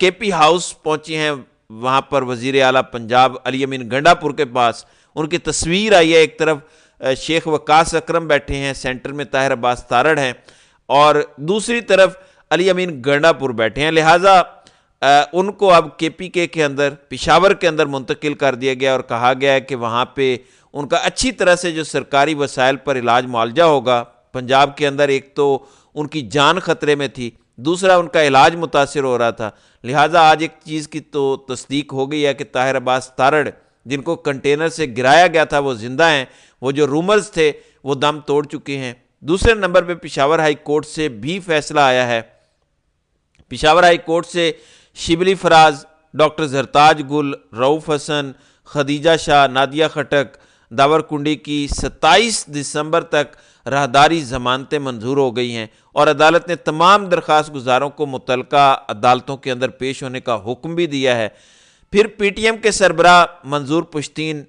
کے P house پہنچی ہیں، وہاں پر وزیر اعلیٰ پنجاب علی امین گنڈا پور کے پاس ان کی تصویر آئی ہے، ایک طرف شیخ وقاص اکرم بیٹھے ہیں، سینٹر میں طاہر عباس تارڑ ہیں، اور دوسری طرف علی امین گنڈا پور بیٹھے ہیں۔ لہٰذا ان کو اب کے پی کے اندر پشاور کے اندر منتقل کر دیا گیا اور کہا گیا ہے کہ وہاں پہ ان کا اچھی طرح سے جو سرکاری وسائل پر علاج معالجہ ہوگا۔ پنجاب کے اندر ایک تو ان کی جان خطرے میں تھی، دوسرا ان کا علاج متاثر ہو رہا تھا، لہٰذا آج ایک چیز کی تو تصدیق ہو گئی ہے کہ طاہر عباس تارڑ جن کو کنٹینر سے گرایا گیا تھا وہ زندہ ہیں، وہ جو رومرز تھے وہ دم توڑ چکے ہیں۔ دوسرے نمبر پہ پشاور ہائی کورٹ سے بھی فیصلہ آیا ہے۔ پشاور ہائی کورٹ سے شبلی فراز، ڈاکٹر زرتاج گل، رؤف حسن، خدیجہ شاہ، نادیہ خٹک، داور کنڈی کی 27 دسمبر تک راہداری ضمانتیں منظور ہو گئی ہیں، اور عدالت نے تمام درخواست گزاروں کو متعلقہ عدالتوں کے اندر پیش ہونے کا حکم بھی دیا ہے۔ پھر پی ٹی ایم کے سربراہ منظور پشتین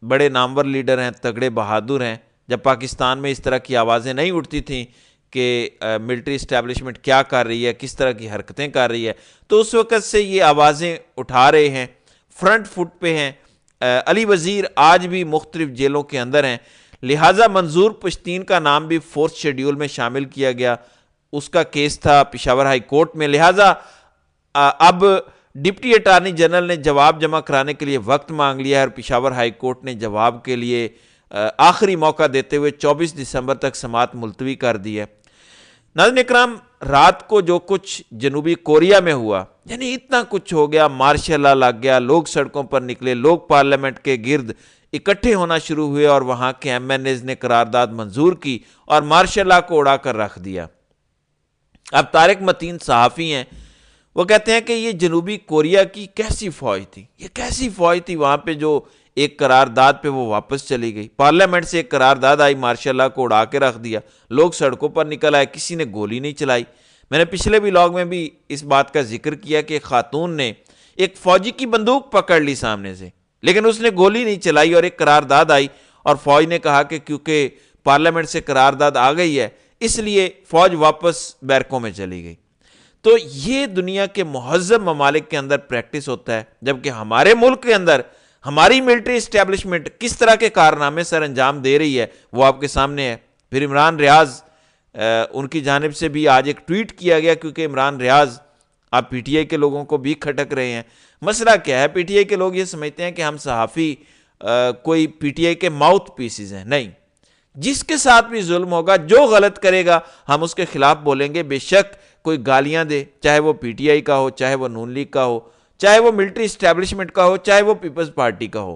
بڑے نامور لیڈر ہیں، تگڑے بہادر ہیں، جب پاکستان میں اس طرح کی آوازیں نہیں اٹھتی تھیں کہ ملٹری اسٹیبلشمنٹ کیا کر رہی ہے، کس طرح کی حرکتیں کر رہی ہے، تو اس وقت سے یہ آوازیں اٹھا رہے ہیں، فرنٹ فٹ پہ ہیں۔ علی وزیر آج بھی مختلف جیلوں کے اندر ہیں، لہٰذا منظور پشتین کا نام بھی 4تھ شیڈیول میں شامل کیا گیا، اس کا کیس تھا پشاور ہائی کورٹ میں۔ لہٰذا اب ڈپٹی اٹارنی جنرل نے جواب جمع کرانے کے لیے وقت مانگ لیا ہے، اور پشاور ہائی کورٹ نے جواب کے لیے آخری موقع دیتے ہوئے 24 دسمبر تک سماعت ملتوی کر دی ہے۔ ناظرین اکرام، رات کو جو کچھ جنوبی کوریا میں ہوا، یعنی اتنا کچھ ہو گیا، مارشل لا لگ گیا، لوگ سڑکوں پر نکلے، لوگ پارلیمنٹ کے گرد اکٹھے ہونا شروع ہوئے، اور وہاں کے ایم این ایز نے قرارداد منظور کی اور مارشل لا کو اڑا کر رکھ دیا۔ اب طارق متین صحافی ہیں، وہ کہتے ہیں کہ یہ جنوبی کوریا کی کیسی فوج تھی، یہ کیسی فوج تھی وہاں پہ جو ایک قرارداد پہ وہ واپس چلی گئی، پارلیمنٹ سے ایک قرارداد آئی، مارشل لا کو اڑا کے رکھ دیا، لوگ سڑکوں پر نکل آئے، کسی نے گولی نہیں چلائی۔ میں نے پچھلے ولاگ میں بھی اس بات کا ذکر کیا کہ خاتون نے ایک فوجی کی بندوق پکڑ لی سامنے سے، لیکن اس نے گولی نہیں چلائی، اور ایک قرارداد آئی اور فوج نے کہا کہ کیونکہ پارلیمنٹ سے قرارداد آ گئی ہے اس لیے فوج واپس بیرکوں میں چلی گئی۔ تو یہ دنیا کے مہذب ممالک کے اندر پریکٹس ہوتا ہے، جبکہ ہمارے ملک کے اندر ہماری ملٹری اسٹیبلشمنٹ کس طرح کے کارنامے سر انجام دے رہی ہے وہ آپ کے سامنے ہے۔ پھر عمران ریاض، ان کی جانب سے بھی آج ایک ٹویٹ کیا گیا، کیونکہ عمران ریاض آپ پی ٹی آئی کے لوگوں کو بھی کھٹک رہے ہیں۔ مسئلہ کیا ہے؟ پی ٹی آئی کے لوگ یہ سمجھتے ہیں کہ ہم صحافی کوئی پی ٹی آئی کے ماؤتھ پیسز ہیں، نہیں، جس کے ساتھ بھی ظلم ہوگا، جو غلط کرے گا ہم اس کے خلاف بولیں گے، بے شک کوئی گالیاں دے، چاہے وہ پی ٹی آئی کا ہو، چاہے وہ نون لیگ کا ہو، چاہے وہ ملٹری اسٹیبلشمنٹ کا ہو، چاہے وہ پیپلز پارٹی کا ہو۔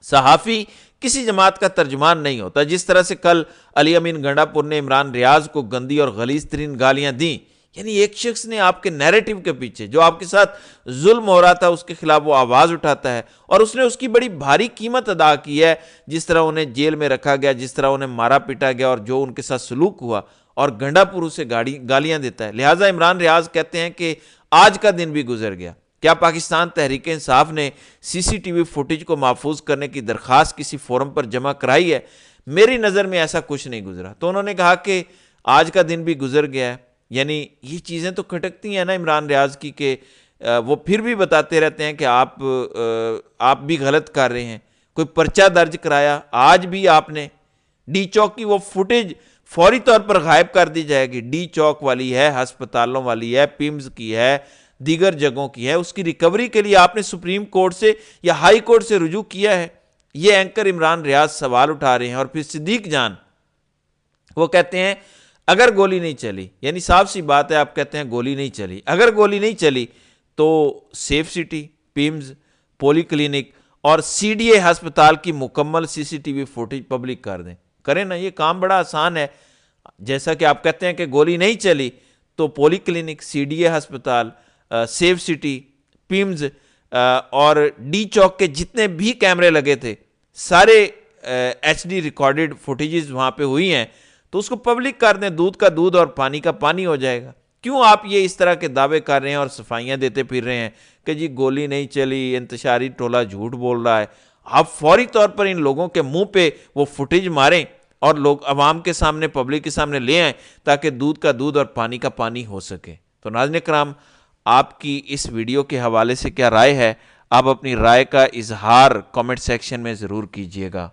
صحافی کسی جماعت کا ترجمان نہیں ہوتا۔ جس طرح سے کل علی امین گنڈا پور نے عمران ریاض کو گندی اور غلیظ ترین گالیاں دیں، یعنی ایک شخص نے آپ کے نیریٹو کے پیچھے جو آپ کے ساتھ ظلم ہو رہا تھا اس کے خلاف وہ آواز اٹھاتا ہے، اور اس نے اس کی بڑی بھاری قیمت ادا کی ہے، جس طرح انہیں جیل میں رکھا گیا، جس طرح انہیں مارا پیٹا گیا، اور جو ان کے ساتھ سلوک ہوا، اور گنڈا پور اسے گالیاں دیتا ہے۔ لہٰذا عمران ریاض کہتے ہیں کہ آج کا دن بھی گزر گیا۔ کیا پاکستان تحریک انصاف نے سی سی ٹی وی فوٹیج کو محفوظ کرنے کی درخواست کسی فورم پر جمع کرائی ہے؟ میری نظر میں ایسا کچھ نہیں گزرا۔ تو انہوں نے کہا کہ آج کا دن بھی گزر گیا ہے، یعنی یہ چیزیں تو کھٹکتی ہیں نا عمران ریاض کی، کہ وہ پھر بھی بتاتے رہتے ہیں کہ آپ بھی غلط کر رہے ہیں۔ کوئی پرچہ درج کرایا، آج بھی آپ نے ڈی چوک کی وہ فوٹیج فوری طور پر غائب کر دی جائے گی۔ ڈی چوک والی ہے، ہسپتالوں والی ہے، پیمز کی ہے، دیگر جگہوں کی ہے، اس کی ریکوری کے لیے آپ نے سپریم کورٹ سے یا ہائی کورٹ سے رجوع کیا ہے؟ یہ اینکر عمران ریاض سوال اٹھا رہے ہیں۔ اور پھر صدیق جان وہ کہتے ہیں اگر گولی نہیں چلی، یعنی صاف سی بات ہے، آپ کہتے ہیں گولی نہیں چلی، اگر گولی نہیں چلی تو safe city, PIMS, polyclinic اور سی ڈی اے ہسپتال کی مکمل C C T V footage public کر دیں۔ کریں نا، یہ کام بڑا آسان ہے۔ جیسا کہ آپ کہتے ہیں کہ گولی نہیں چلی تو پولی کلینک، سی ڈی اے ہسپتال، سیف سٹی، پیمز اور ڈی چوک کے جتنے بھی کیمرے لگے تھے سارے ایچ ڈی ریکارڈڈ فوٹیجز وہاں پہ ہوئی ہیں، تو اس کو پبلک کر دیں، دودھ کا دودھ اور پانی کا پانی ہو جائے گا۔ کیوں آپ یہ اس طرح کے دعوے کر رہے ہیں اور صفائیاں دیتے پھر رہے ہیں کہ جی گولی نہیں چلی، انتشاری ٹولہ جھوٹ بول رہا ہے؟ آپ فوری طور پر ان لوگوں کے منہ پہ وہ فوٹیج ماریں اور لوگ عوام کے سامنے، پبلک کے سامنے لے آئیں، تاکہ دودھ کا دودھ اور پانی کا پانی ہو سکے۔ تو ناظرین کرام، آپ کی اس ویڈیو کے حوالے سے کیا رائے ہے؟ آپ اپنی رائے کا اظہار کامنٹ سیکشن میں ضرور کیجیے گا۔